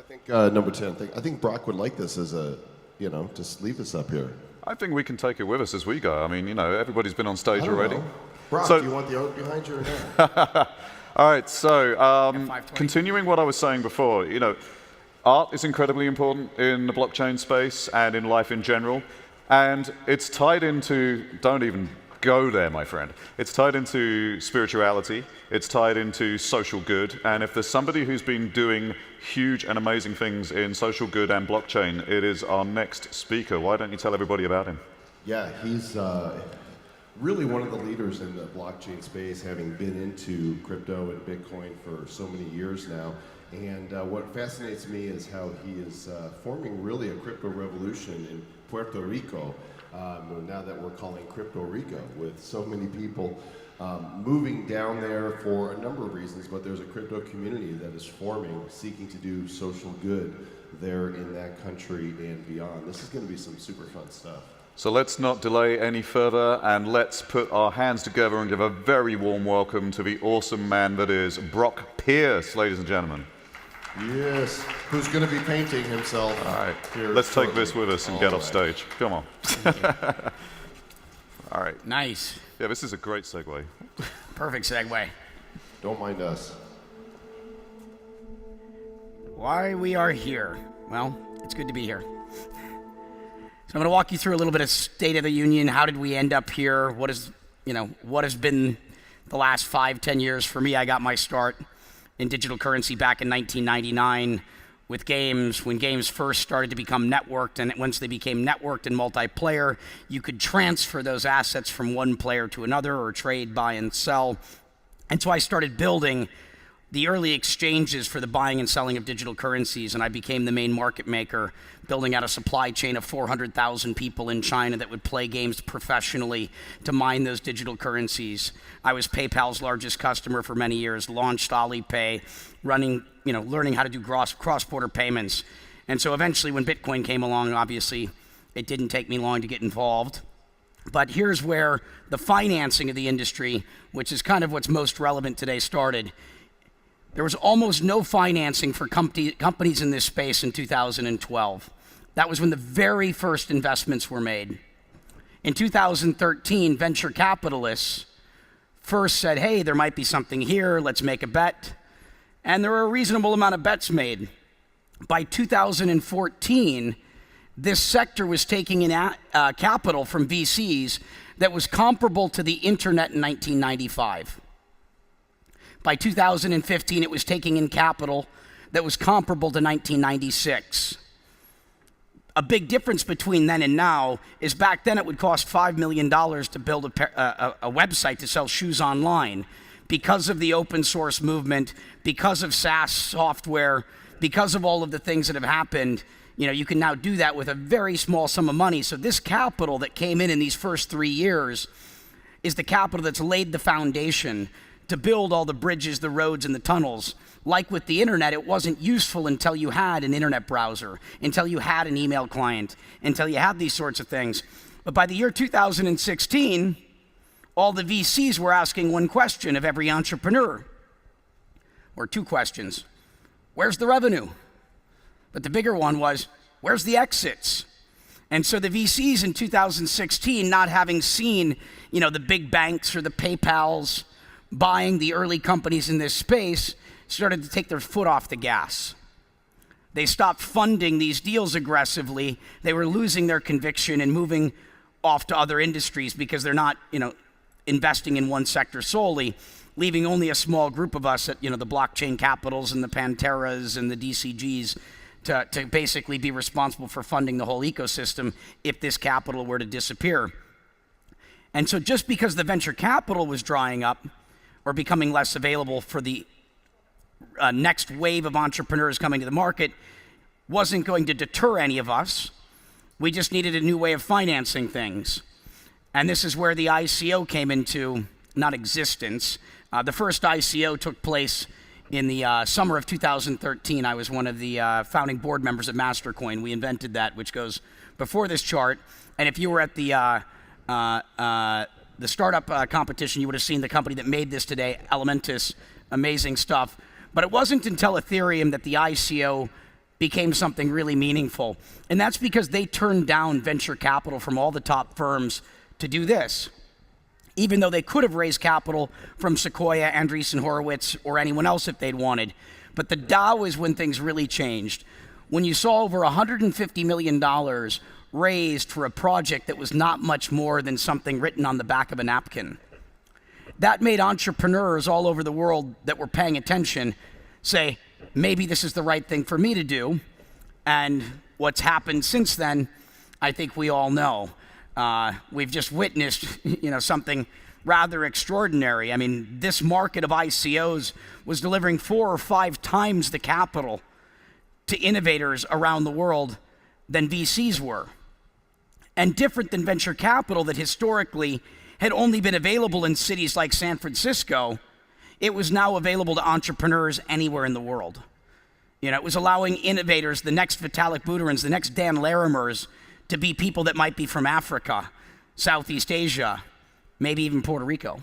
think number 10. I think Brock would like this as a, just leave this up here. I think we can take it with us as we go. I mean, everybody's been on stage already. Brock, do you want the oak behind you or not? All right, so continuing what I was saying before, art is incredibly important in the blockchain space and in life in general. And it's tied into, don't even go there, my friend. It's tied into spirituality. It's tied into social good. And if there's somebody who's been doing huge and amazing things in social good and blockchain, it is our next speaker. Why don't you tell everybody about him? Yeah, he's really one of the leaders in the blockchain space, having been into crypto and Bitcoin for so many years now. And what fascinates me is how he is forming really a crypto revolution in Puerto Rico, now that we're calling Crypto Rico, with so many people moving down there for a number of reasons, but there's a crypto community that is forming, seeking to do social good there in that country and beyond. This is going to be some super fun stuff. So let's not delay any further, and let's put our hands together and give a very warm welcome to the awesome man that is Brock Pierce, ladies and gentlemen. Yes, who's going to be painting himself. All right, let's take this with us and get off stage. Come on. All right. Nice. Yeah, this is a great segue. Perfect segue. Don't mind us. Why we are here? Well, it's good to be here. So I'm going to walk you through a little bit of State of the Union. How did we end up here? What has been the last 5-10 years for me? I got my start in digital currency back in 1999 with games, when games first started to become networked, and once they became networked and multiplayer, you could transfer those assets from one player to another or trade, buy, and sell. And so I started building the early exchanges for the buying and selling of digital currencies, and I became the main market maker, building out a supply chain of 400,000 people in China that would play games professionally to mine those digital currencies. I was PayPal's largest customer for many years, launched Alipay, learning how to do cross-border payments. And so eventually when Bitcoin came along, obviously, it didn't take me long to get involved. But here's where the financing of the industry, which is kind of what's most relevant today, started. There was almost no financing for companies in this space in 2012. That was when the very first investments were made. In 2013, venture capitalists first said, hey, there might be something here, let's make a bet. And there were a reasonable amount of bets made. By 2014, this sector was taking in capital from VCs that was comparable to the internet in 1995. By 2015, it was taking in capital that was comparable to 1996. A big difference between then and now is back then it would cost $5 million to build a website to sell shoes online. Because of the open source movement, because of SaaS software, because of all of the things that have happened, you can now do that with a very small sum of money. So this capital that came in these first 3 years is the capital that's laid the foundation to build all the bridges, the roads, and the tunnels. Like with the internet, it wasn't useful until you had an internet browser, until you had an email client, until you had these sorts of things. But by the year 2016, all the VCs were asking one question of every entrepreneur, or two questions. Where's the revenue? But the bigger one was, where's the exits? And so the VCs in 2016, not having seen, the big banks or the PayPals buying the early companies in this space, started to take their foot off the gas. They stopped funding these deals aggressively. They were losing their conviction and moving off to other industries because they're not, investing in one sector solely, leaving only a small group of us at, the blockchain capitals and the Panteras and the DCGs to basically be responsible for funding the whole ecosystem if this capital were to disappear. And so just because the venture capital was drying up or becoming less available for the next wave of entrepreneurs coming to the market wasn't going to deter any of us. We just needed a new way of financing things. And this is where the ICO came into not existence. The first ICO took place in the summer of 2013. I was one of the founding board members of Mastercoin. We invented that, which goes before this chart. And if you were at the startup competition, you would have seen the company that made this today, Elementus. Amazing stuff. But it wasn't until Ethereum that the ICO became something really meaningful. And that's because they turned down venture capital from all the top firms to do this, even though they could have raised capital from Sequoia, Andreessen Horowitz, or anyone else if they'd wanted. But the Dow is when things really changed. When you saw over $150 million raised for a project that was not much more than something written on the back of a napkin, that made entrepreneurs all over the world that were paying attention say, maybe this is the right thing for me to do. And what's happened since then, I think we all know. We've just witnessed, something rather extraordinary. I mean, this market of ICOs was delivering 4 or 5 times the capital to innovators around the world than VCs were. And different than venture capital that historically had only been available in cities like San Francisco, it was now available to entrepreneurs anywhere in the world. It was allowing innovators, the next Vitalik Buterins, the next Dan Larimers, to be people that might be from Africa, Southeast Asia, maybe even Puerto Rico.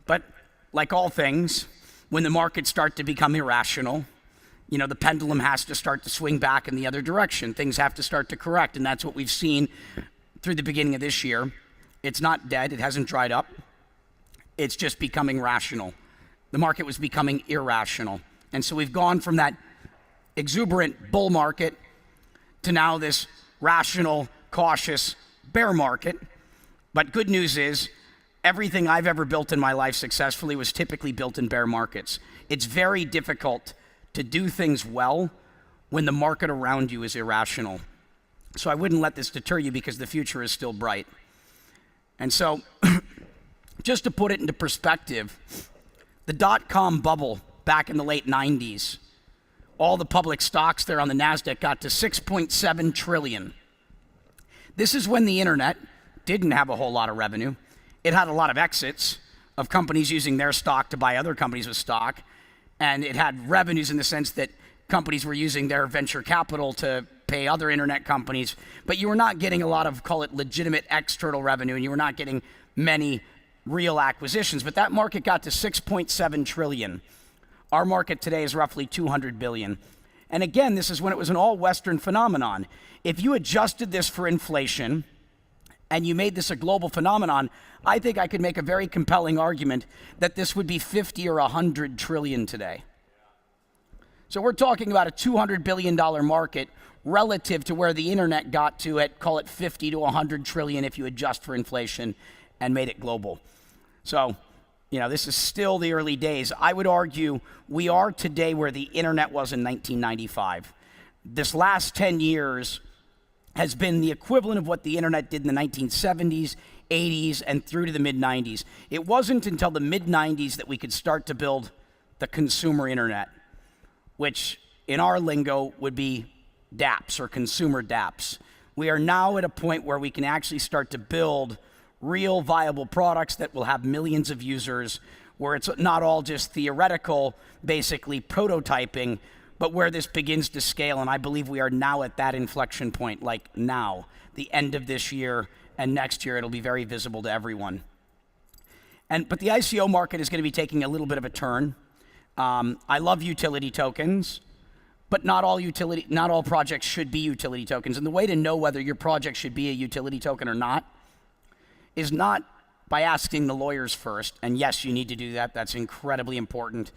But like all things, when the markets start to become irrational, the pendulum has to start to swing back in the other direction. Things have to start to correct, and that's what we've seen through the beginning of this year. It's not dead, it hasn't dried up. It's just becoming rational. The market was becoming irrational. And so we've gone from that exuberant bull market to now this rational, cautious bear market. But good news is, everything I've ever built in my life successfully was typically built in bear markets. It's very difficult to do things well when the market around you is irrational. So I wouldn't let this deter you because the future is still bright. And so, just to put it into perspective, the dot-com bubble back in the late 90s, all the public stocks there on the NASDAQ got to 6.7 trillion. This is when the internet didn't have a whole lot of revenue. It had a lot of exits of companies using their stock to buy other companies with stock. And it had revenues in the sense that companies were using their venture capital to pay other internet companies. But you were not getting a lot of, call it, legitimate external revenue, and you were not getting many real acquisitions. But that market got to 6.7 trillion. Our market today is roughly 200 billion. And again, this is when it was an all-Western phenomenon. If you adjusted this for inflation and you made this a global phenomenon, I think I could make a very compelling argument that this would be 50 or 100 trillion today. So we're talking about a $200 billion market relative to where the internet got to at, call it 50 to 100 trillion if you adjust for inflation and made it global. So, this is still the early days. I would argue we are today where the internet was in 1995. This last 10 years has been the equivalent of what the internet did in the 1970s, 80s, and through to the mid-90s. It wasn't until the mid-90s that we could start to build the consumer internet, which in our lingo would be dApps or consumer dApps. We are now at a point where we can actually start to build real viable products that will have millions of users, where it's not all just theoretical, basically prototyping, but where this begins to scale. And I believe we are now at that inflection point, like now, the end of this year, and next year it'll be very visible to everyone. But the ICO market is going to be taking a little bit of a turn. I love utility tokens, but not all projects should be utility tokens. And the way to know whether your project should be a utility token or not is not by asking the lawyers first. And yes, you need to do that. That's incredibly important.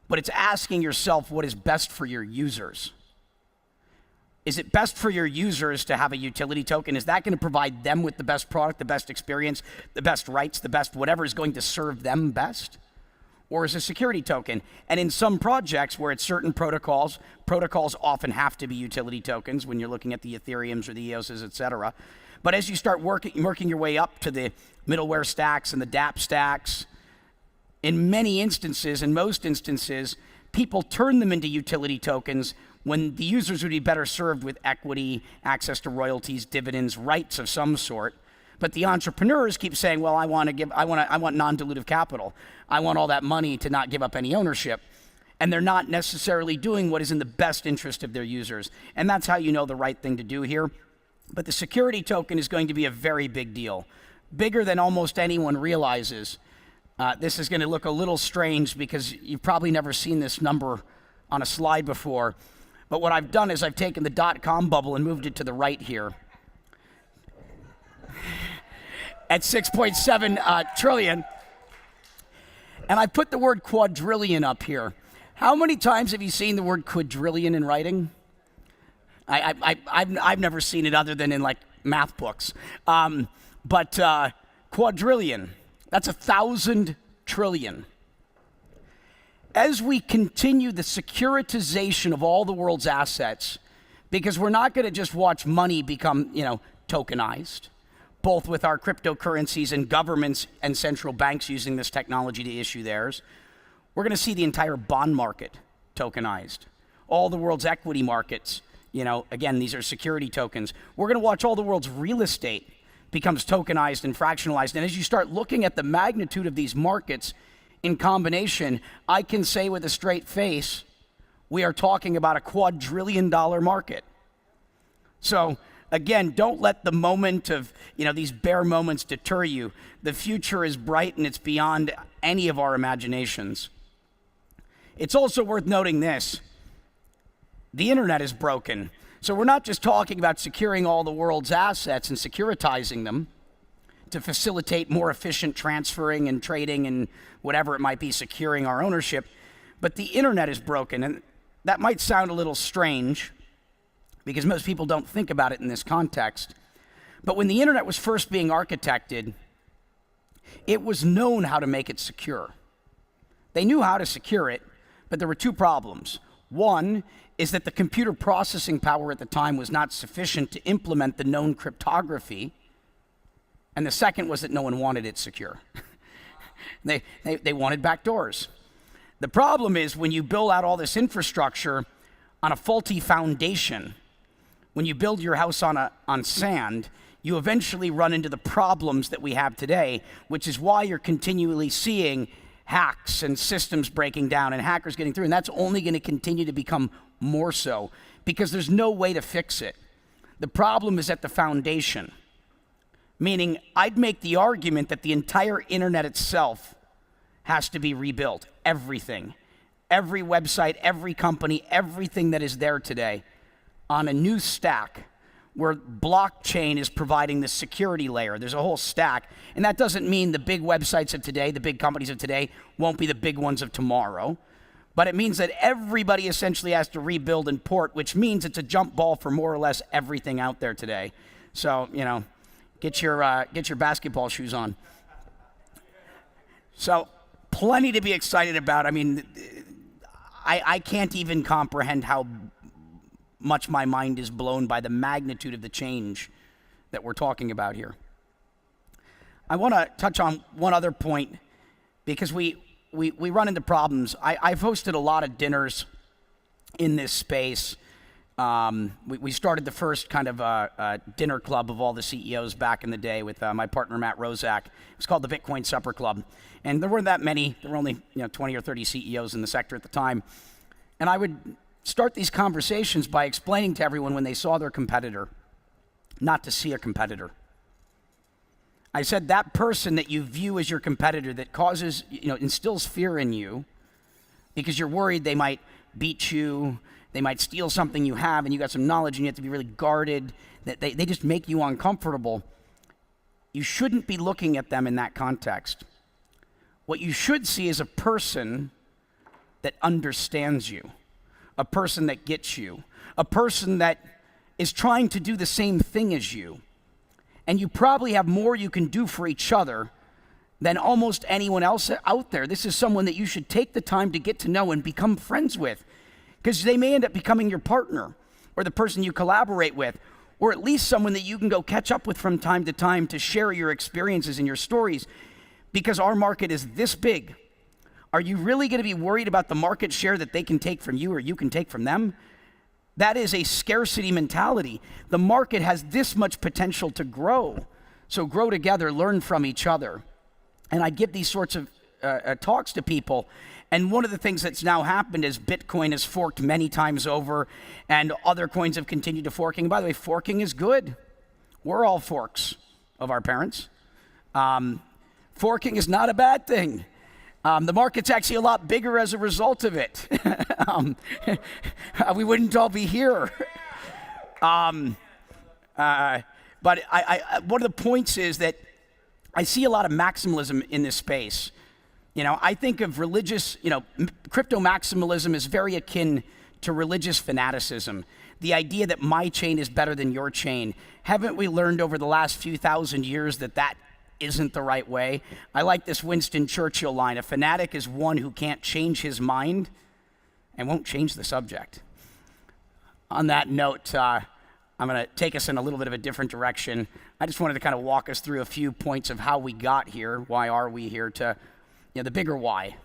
But it's asking yourself what is best for your users. Is it best for your users to have a utility token? Is that going to provide them with the best product, the best experience, the best rights, the best whatever is going to serve them best? Or is a security token? And in some projects where it's certain protocols often have to be utility tokens when you're looking at the Ethereums or the EOSs, et cetera. But as you start working your way up to the middleware stacks and the dApp stacks, in many instances, in most instances, people turn them into utility tokens when the users would be better served with equity, access to royalties, dividends, rights of some sort. But the entrepreneurs keep saying, well, I want non-dilutive capital. I want all that money to not give up any ownership. And they're not necessarily doing what is in the best interest of their users. And that's how you know the right thing to do here. But the security token is going to be a very big deal, bigger than almost anyone realizes. This is going to look a little strange because you've probably never seen this number on a slide before. But what I've done is I've taken the dot-com bubble and moved it to the right here. At 6.7 trillion. And I put the word quadrillion up here. How many times have you seen the word quadrillion in writing? I've never seen it other than in like math books. But quadrillion, that's 1,000 trillion. As we continue the securitization of all the world's assets, because we're not going to just watch money become, tokenized, both with our cryptocurrencies and governments and central banks using this technology to issue theirs, we're going to see the entire bond market tokenized. All the world's equity markets, again, these are security tokens. We're going to watch all the world's real estate becomes tokenized and fractionalized. And as you start looking at the magnitude of these markets in combination, I can say with a straight face, we are talking about a quadrillion-dollar market. So again, don't let the moment of, these bare moments deter you. The future is bright and it's beyond any of our imaginations. It's also worth noting this. The internet is broken. So we're not just talking about securing all the world's assets and securitizing them to facilitate more efficient transferring and trading and whatever it might be, securing our ownership, but the internet is broken. And that might sound a little strange because most people don't think about it in this context. But when the internet was first being architected, it was known how to make it secure. They knew how to secure it, but there were two problems. One is that the computer processing power at the time was not sufficient to implement the known cryptography. And the second was that no one wanted it secure. They wanted backdoors. The problem is when you build out all this infrastructure on a faulty foundation, when you build your house on sand, you eventually run into the problems that we have today, which is why you're continually seeing hacks and systems breaking down and hackers getting through. And that's only going to continue to become more so because there's no way to fix it. The problem is at the foundation, meaning I'd make the argument that the entire internet itself has to be rebuilt. Everything, every website, every company, everything that is there today on a new stack where blockchain is providing the security layer. There's a whole stack. And that doesn't mean the big websites of today, the big companies of today, won't be the big ones of tomorrow. But it means that everybody essentially has to rebuild and port, which means it's a jump ball for more or less everything out there today. So, get your basketball shoes on. So, plenty to be excited about. I mean, I can't even comprehend how much my mind is blown by the magnitude of the change that we're talking about here. I want to touch on one other point because we run into problems. I've hosted a lot of dinners in this space. We started the first kind of dinner club of all the CEOs back in the day with my partner Matt Rozak. It was called the Bitcoin Supper Club. And there weren't that many. There were only 20 or 30 CEOs in the sector at the time. And I would start these conversations by explaining to everyone when they saw their competitor, not to see a competitor. I said that person that you view as your competitor that causes, instills fear in you because you're worried they might beat you, they might steal something you have, and you got some knowledge and you have to be really guarded, that they just make you uncomfortable. You shouldn't be looking at them in that context. What you should see is a person that understands you, a person that gets you, a person that is trying to do the same thing as you. And you probably have more you can do for each other than almost anyone else out there. This is someone that you should take the time to get to know and become friends with, because they may end up becoming your partner or the person you collaborate with, or at least someone that you can go catch up with from time to time to share your experiences and your stories, because our market is this big. Are you really going to be worried about the market share that they can take from you or you can take from them? That is a scarcity mentality. The market has this much potential to grow. So grow together, learn from each other. And I give these sorts of talks to people. And one of the things that's now happened is Bitcoin has forked many times over and other coins have continued to forking. By the way, forking is good. We're all forks of our parents. Forking is not a bad thing. The market's actually a lot bigger as a result of it. We wouldn't all be here. But one of the points is that I see a lot of maximalism in this space. I think of religious, crypto maximalism is very akin to religious fanaticism. The idea that my chain is better than your chain. Haven't we learned over the last few thousand years that that isn't the right way? I like this Winston Churchill line: a fanatic is one who can't change his mind and won't change the subject. On that note, I'm going to take us in a little bit of a different direction. I just wanted to kind of walk us through a few points of how we got here. Why are we here? To the bigger why.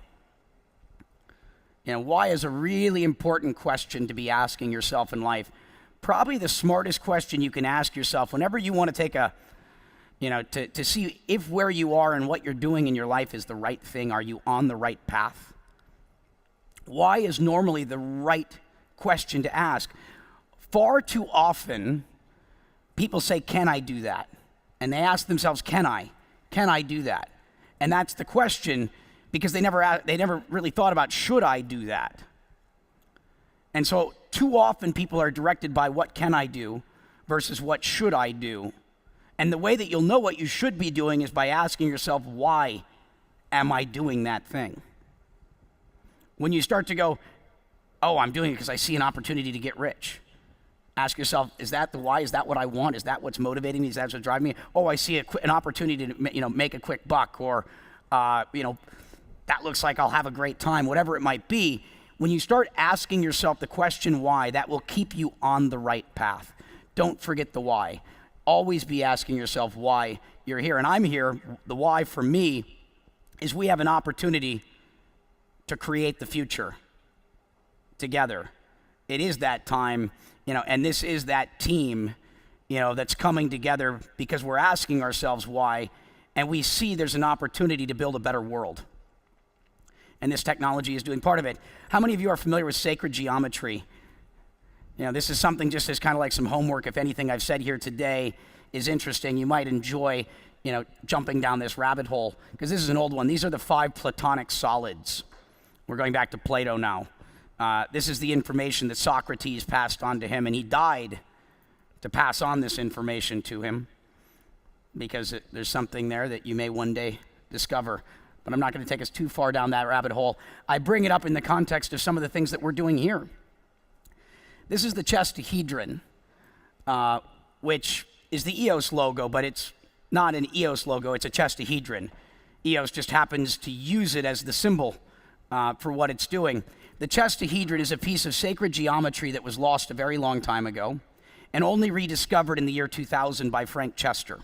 Why is a really important question to be asking yourself in life. Probably the smartest question you can ask yourself whenever you want to take to see if where you are and what you're doing in your life is the right thing. Are you on the right path? Why is normally the right question to ask. Far too often, people say, can I do that? And they ask themselves, can I do that? And that's the question, because they never really thought about, should I do that? And so too often people are directed by what can I do versus what should I do. And the way that you'll know what you should be doing is by asking yourself, why am I doing that thing? When you start to go, oh, I'm doing it because I see an opportunity to get rich. Ask yourself, is that the why? Is that what I want? Is that what's motivating me? Is that what's driving me? Oh, I see an opportunity to make a quick buck, or that looks like I'll have a great time, whatever it might be. When you start asking yourself the question why, that will keep you on the right path. Don't forget the why. Always be asking yourself why you're here. And I'm here. The why for me is we have an opportunity to create the future together. It is that time, and this is that team, that's coming together because we're asking ourselves why, and we see there's an opportunity to build a better world. And this technology is doing part of it. How many of you are familiar with sacred geometry? This is something just as kind of like some homework. If anything I've said here today is interesting, you might enjoy, jumping down this rabbit hole, because this is an old one. These are the 5 Platonic solids. We're going back to Plato now. This is the information that Socrates passed on to him, and he died to pass on this information to him, because there's something there that you may one day discover. But I'm not going to take us too far down that rabbit hole. I bring it up in the context of some of the things that we're doing here. This is the chestahedron, which is the EOS logo, but it's not an EOS logo, it's a chestahedron. EOS just happens to use it as the symbol for what it's doing. The chestahedron is a piece of sacred geometry that was lost a very long time ago and only rediscovered in the year 2000 by Frank Chester.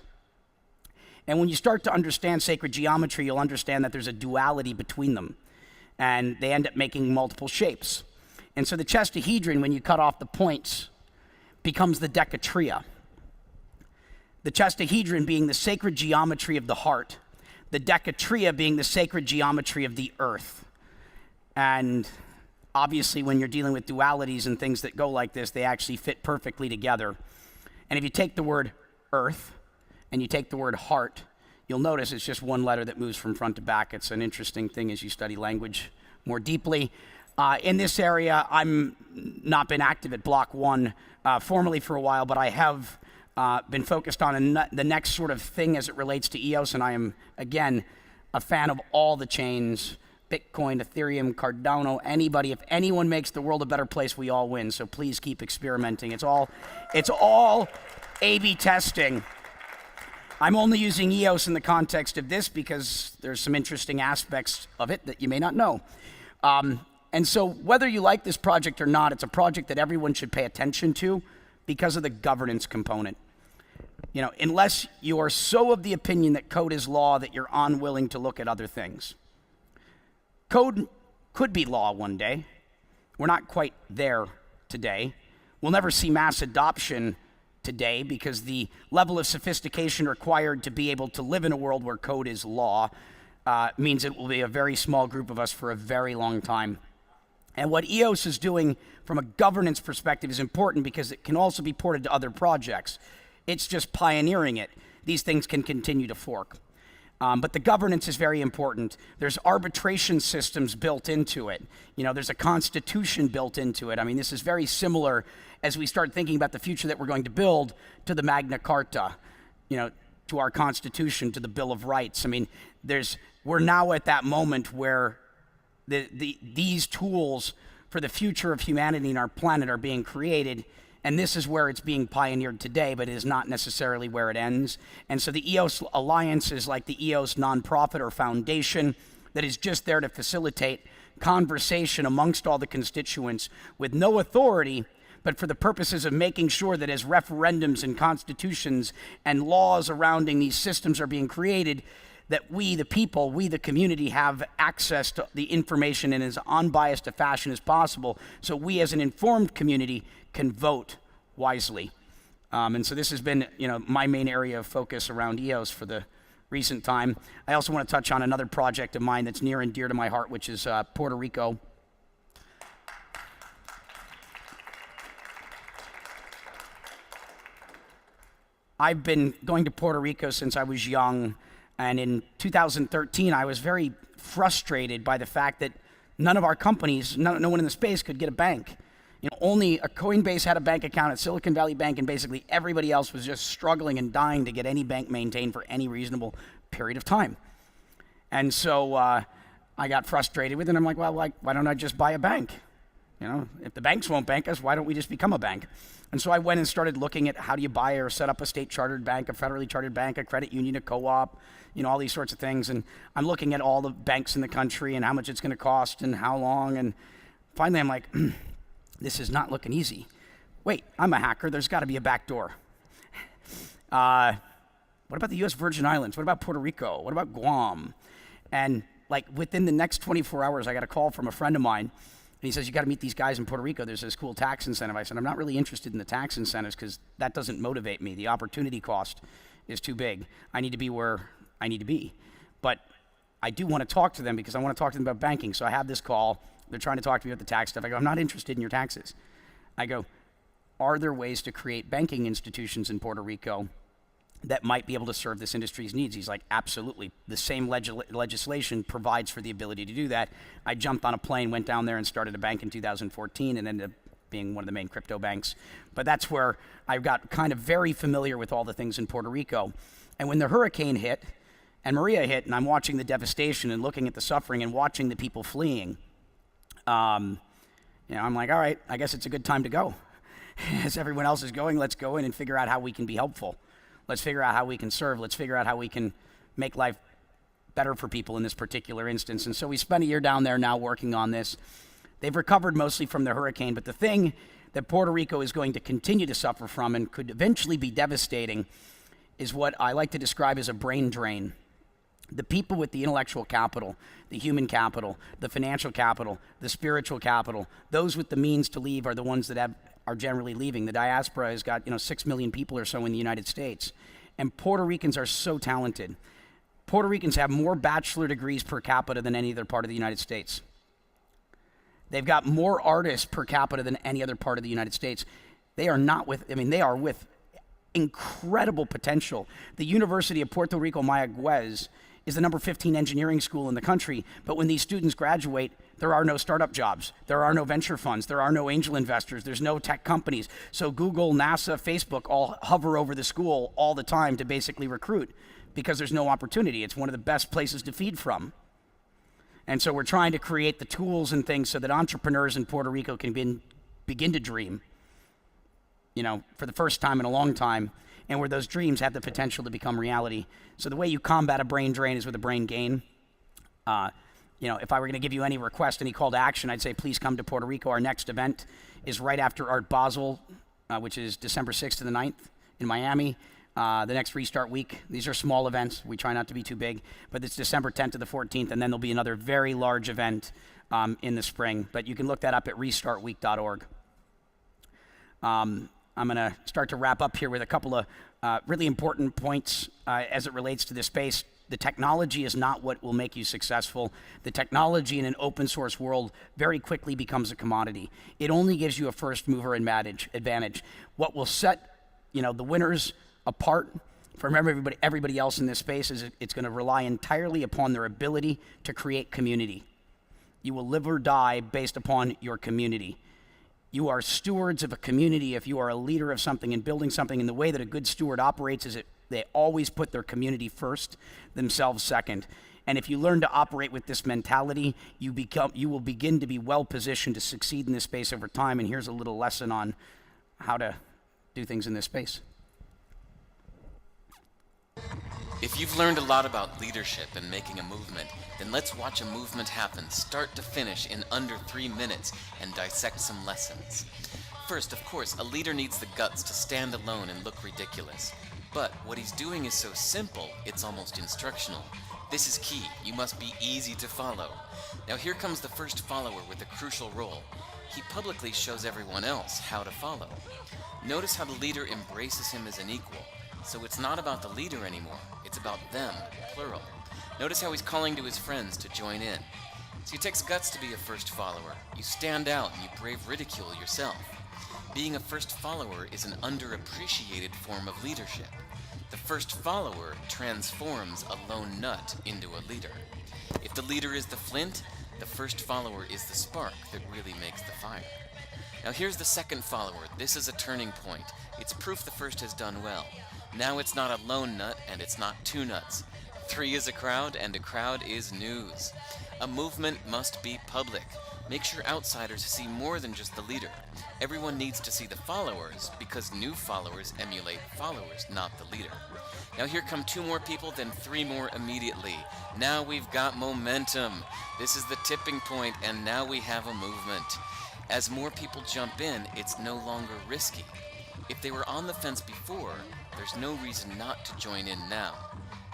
And when you start to understand sacred geometry, you'll understand that there's a duality between them, and they end up making multiple shapes. And so the chestahedron, when you cut off the points, becomes the decatria. The chestahedron being the sacred geometry of the heart, the decatria being the sacred geometry of the earth. And obviously, when you're dealing with dualities and things that go like this, they actually fit perfectly together. And if you take the word earth and you take the word heart, you'll notice it's just one letter that moves from front to back. It's an interesting thing as you study language more deeply. In this area, I'm not been active at Block 1 formally for a while, but I have been focused on the next sort of thing as it relates to EOS, and I am, again, a fan of all the chains, Bitcoin, Ethereum, Cardano, anybody. If anyone makes the world a better place, we all win, so please keep experimenting. It's all A/B testing. I'm only using EOS in the context of this because there's some interesting aspects of it that you may not know. And so whether you like this project or not, it's a project that everyone should pay attention to because of the governance component. Unless you are so of the opinion that code is law that you're unwilling to look at other things. Code could be law one day. We're not quite there today. We'll never see mass adoption today because the level of sophistication required to be able to live in a world where code is law means it will be a very small group of us for a very long time. And what EOS is doing from a governance perspective is important because it can also be ported to other projects. It's just pioneering it. These things can continue to fork. But the governance is very important. There's arbitration systems built into it. There's a constitution built into it. I mean, this is very similar as we start thinking about the future that we're going to build to the Magna Carta, to our Constitution, to the Bill of Rights. I mean, we're now at that moment where these tools for the future of humanity and our planet are being created, and this is where it's being pioneered today, but it is not necessarily where it ends. And so the EOS Alliance is like the EOS nonprofit or foundation that is just there to facilitate conversation amongst all the constituents with no authority, but for the purposes of making sure that as referendums and constitutions and laws surrounding these systems are being created, that we, the people, we, the community, have access to the information in as unbiased a fashion as possible, so we as an informed community can vote wisely. And so this has been, my main area of focus around EOS for the recent time. I also want to touch on another project of mine that's near and dear to my heart, which is Puerto Rico. I've been going to Puerto Rico since I was young, and in 2013, I was very frustrated by the fact that none of our companies, no one in the space could get a bank. Only a Coinbase had a bank account at Silicon Valley Bank, and basically everybody else was just struggling and dying to get any bank maintained for any reasonable period of time. And so I got frustrated with it, and I'm like, well, why don't I just buy a bank? If the banks won't bank us, why don't we just become a bank? And so I went and started looking at how do you buy or set up a state-chartered bank, a federally chartered bank, a credit union, a co-op, all these sorts of things. And I'm looking at all the banks in the country and how much it's going to cost and how long. And finally, I'm like, this is not looking easy. Wait, I'm a hacker. There's got to be a back door. What about the U.S. Virgin Islands? What about Puerto Rico? What about Guam? And within the next 24 hours, I got a call from a friend of mine. And he says, you got to meet these guys in Puerto Rico. There's this cool tax incentive. I said, I'm not really interested in the tax incentives because that doesn't motivate me. The opportunity cost is too big. I need to be where I need to be. But I do want to talk to them because I want to talk to them about banking. So I have this call. They're trying to talk to me about the tax stuff. I go, I'm not interested in your taxes. I go, are there ways to create banking institutions in Puerto Rico that might be able to serve this industry's needs? He's like, absolutely. The same legislation provides for the ability to do that. I jumped on a plane, went down there and started a bank in 2014 and ended up being one of the main crypto banks. But that's where I got kind of very familiar with all the things in Puerto Rico. And when the hurricane hit and Maria hit, and I'm watching the devastation and looking at the suffering and watching the people fleeing, I'm like, all right, I guess it's a good time to go. As everyone else is going, let's go in and figure out how we can be helpful. Let's figure out how we can serve. Let's figure out how we can make life better for people in this particular instance. And so we spent a year down there now working on this. They've recovered mostly from the hurricane, but the thing that Puerto Rico is going to continue to suffer from and could eventually be devastating is what I like to describe as a brain drain. The people with the intellectual capital, the human capital, the financial capital, the spiritual capital, those with the means to leave are the ones that are generally leaving. The diaspora has got 6 million people or so in the United States. And Puerto Ricans are so talented. Puerto Ricans have more bachelor degrees per capita than any other part of the United States. They've got more artists per capita than any other part of the United States. They are with incredible potential. The University of Puerto Rico Mayagüez is the number 15 engineering school in the country, but when these students graduate, there are no startup jobs, there are no venture funds, there are no angel investors, there's no tech companies. So Google, NASA, Facebook all hover over the school all the time to basically recruit because there's no opportunity. It's one of the best places to feed from. And so we're trying to create the tools and things so that entrepreneurs in Puerto Rico can begin to dream, for the first time in a long time, and where those dreams have the potential to become reality. So the way you combat a brain drain is with a brain gain. If I were going to give you any request, any call to action, I'd say please come to Puerto Rico. Our next event is right after Art Basel, which is December 6th to the 9th in Miami. The next Restart Week. These are small events. We try not to be too big, but it's December 10th to the 14th, and then there'll be another very large event in the spring. But you can look that up at restartweek.org. I'm going to start to wrap up here with a couple of really important points as it relates to this space. The technology is not what will make you successful. The technology in an open source world very quickly becomes a commodity. It only gives you a first mover advantage. What will set the winners apart From everybody else in this space is it's going to rely entirely upon their ability to create community. You will live or die based upon your community. You are stewards of a community if you are a leader of something and building something. And the way that a good steward operates is they always put their community first, themselves second. And if you learn to operate with this mentality, you will begin to be well positioned to succeed in this space over time. And here's a little lesson on how to do things in this space. If you've learned a lot about leadership and making a movement, then let's watch a movement happen start to finish in under 3 minutes and dissect some lessons. First, of course, a leader needs the guts to stand alone and look ridiculous. But what he's doing is so simple, it's almost instructional. This is key. You must be easy to follow. Now here comes the first follower with a crucial role. He publicly shows everyone else how to follow. Notice how the leader embraces him as an equal. So it's not about the leader anymore, it's about them, plural. Notice how he's calling to his friends to join in. So it takes guts to be a first follower. You stand out and you brave ridicule yourself. Being a first follower is an underappreciated form of leadership. The first follower transforms a lone nut into a leader. If the leader is the flint, the first follower is the spark that really makes the fire. Now here's the second follower. This is a turning point. It's proof the first has done well. Now it's not a lone nut and it's not two nuts. 3 is a crowd and a crowd is news. A movement must be public. Make sure outsiders see more than just the leader. Everyone needs to see the followers because new followers emulate followers, not the leader. Now here come 2 more people, then 3 more immediately. Now we've got momentum. This is the tipping point and now we have a movement. As more people jump in, it's no longer risky. If they were on the fence before, there's no reason not to join in now.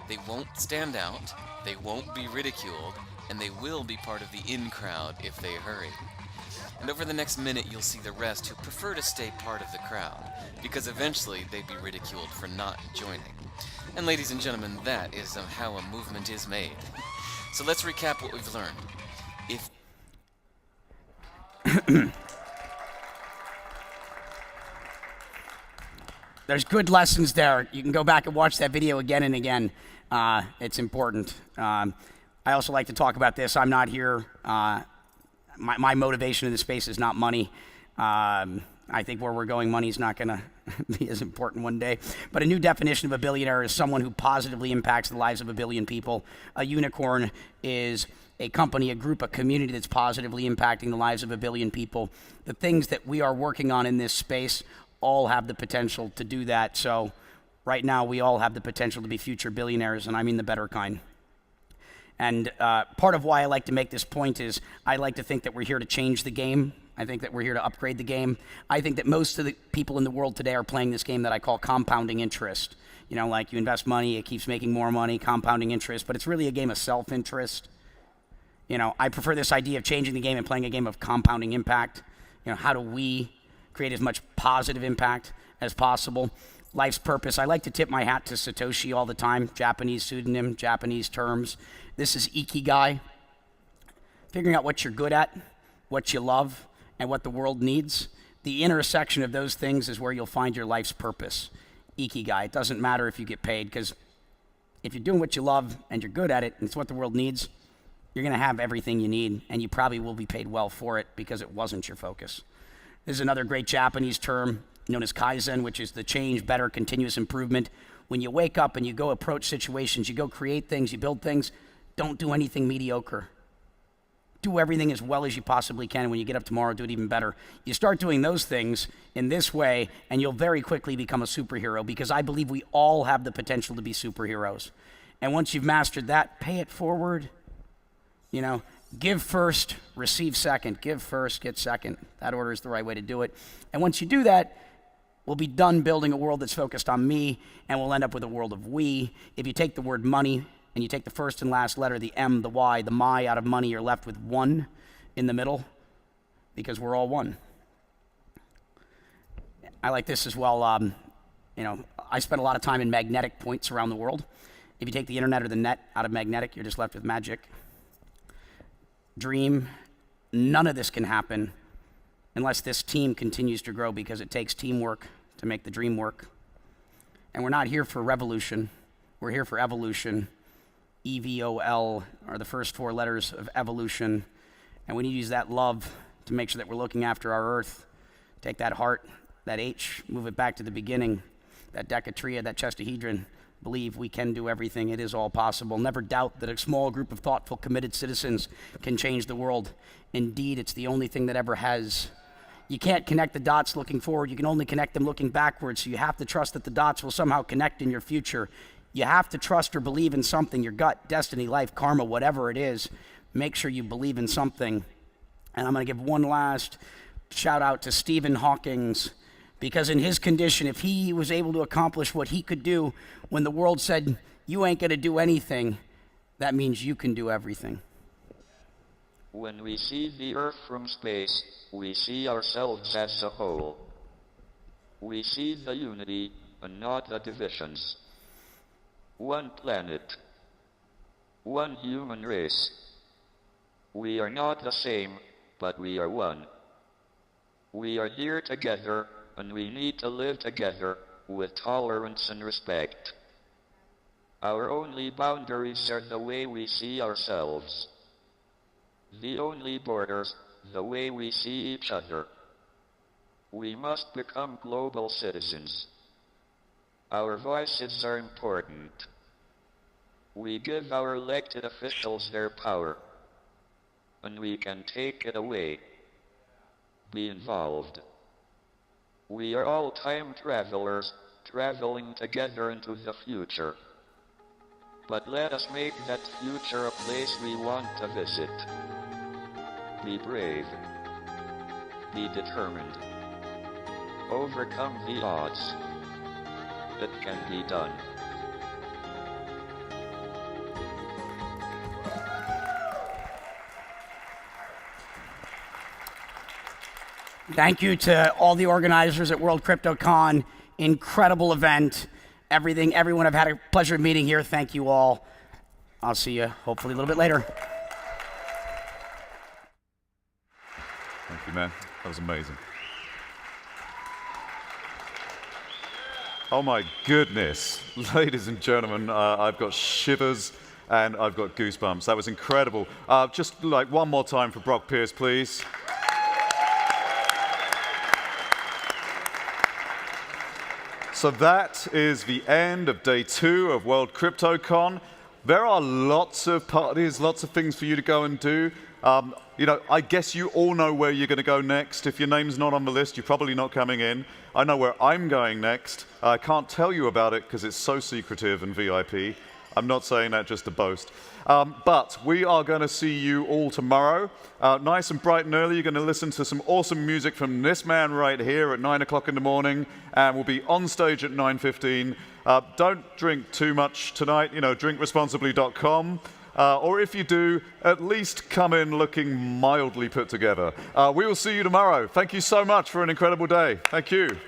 They won't stand out, they won't be ridiculed, and they will be part of the in crowd if they hurry. And over the next minute you'll see the rest who prefer to stay part of the crowd, because eventually they'd be ridiculed for not joining. And ladies and gentlemen, that is how a movement is made. So let's recap what we've learned. If There's good lessons there. You can go back and watch that video again and again. It's important. I also like to talk about this. I'm not here. My motivation in this space is not money. I think where we're going, money's not going to be as important one day. But a new definition of a billionaire is someone who positively impacts the lives of 1 billion people. A unicorn is a company, a group, a community that's positively impacting the lives of 1 billion people. The things that we are working on in this space all have the potential to do that. So right now we all have the potential to be future billionaires, and I mean the better kind. And part of why I like to make this point is I like to think that we're here to change the game. I think that we're here to upgrade the game. I think that most of the people in the world today are playing this game that I call compounding interest. You know, like you invest money, it keeps making more money, compounding interest, but it's really a game of self-interest. You know, I prefer this idea of changing the game and playing a game of compounding impact. You know, how do we create as much positive impact as possible? Life's purpose. I like to tip my hat to Satoshi all the time. Japanese pseudonym, Japanese terms. This is Ikigai. Figuring out what you're good at, what you love, and what the world needs. The intersection of those things is where you'll find your life's purpose. Ikigai. It doesn't matter if you get paid, because if you're doing what you love and you're good at it, and it's what the world needs, you're going to have everything you need, and you probably will be paid well for it because it wasn't your focus. This is another great Japanese term known as Kaizen, which is the change, better, continuous improvement. When you wake up and you go approach situations, you go create things, you build things, don't do anything mediocre. Do everything as well as you possibly can. When you get up tomorrow, do it even better. You start doing those things in this way, and you'll very quickly become a superhero, because I believe we all have the potential to be superheroes. And once you've mastered that, pay it forward. You know, give first, receive second. Give first, get second. That order is the right way to do it. And once you do that, we'll be done building a world that's focused on me, and we'll end up with a world of we. If you take the word money, and you take the first and last letter, the M, the Y, the my out of money, you're left with one in the middle, because we're all one. I like this as well. You know, I spend a lot of time in magnetic points around the world. If you take the internet or the net out of magnetic, you're just left with magic. Dream. None of this can happen unless this team continues to grow, because it takes teamwork to make the dream work. And we're not here for revolution. We're here for evolution. EVOL are the first 4 letters of evolution. And we need to use that love to make sure that we're looking after our earth. Take that heart, that H, move it back to the beginning, that decatria, that chestahedron. Believe we can do everything. It is all possible. Never doubt that a small group of thoughtful, committed citizens can change the world. Indeed, it's the only thing that ever has. You can't connect the dots looking forward. You can only connect them looking backwards. So you have to trust that the dots will somehow connect in your future. You have to trust or believe in something, your gut, destiny, life, karma, whatever it is. Make sure you believe in something. And I'm going to give one last shout out to Stephen Hawking's, because in his condition, if he was able to accomplish what he could do when the world said, you ain't going to do anything, that means you can do everything. When we see the Earth from space, we see ourselves as a whole. We see the unity and not the divisions. One planet. One human race. We are not the same, but we are one. We are here together, and we need to live together with tolerance and respect. Our only boundaries are the way we see ourselves. The only borders, the way we see each other. We must become global citizens. Our voices are important. We give our elected officials their power, and we can take it away. Be involved. We are all time travelers, traveling together into the future. But let us make that future a place we want to visit. Be brave. Be determined. Overcome the odds. It can be done. Thank you to all the organizers at World CryptoCon. Incredible event. Everyone I've had a pleasure of meeting here. Thank you all. I'll see you hopefully a little bit later. Thank you, man. That was amazing. Oh my goodness. Ladies and gentlemen, I've got shivers and I've got goosebumps. That was incredible. Just like one more time for Brock Pierce, please. So that is the end of day 2 of World CryptoCon. There are lots of parties, lots of things for you to go and do. I guess you all know where you're going to go next. If your name's not on the list, you're probably not coming in. I know where I'm going next. I can't tell you about it because it's so secretive and VIP. I'm not saying that just to boast. But we are going to see you all tomorrow. Nice and bright and early. You're going to listen to some awesome music from this man right here at 9 o'clock in the morning. And we'll be on stage at 9:15. Don't drink too much tonight. Drinkresponsibly.com. Or if you do, at least come in looking mildly put together. We will see you tomorrow. Thank you so much for an incredible day. Thank you.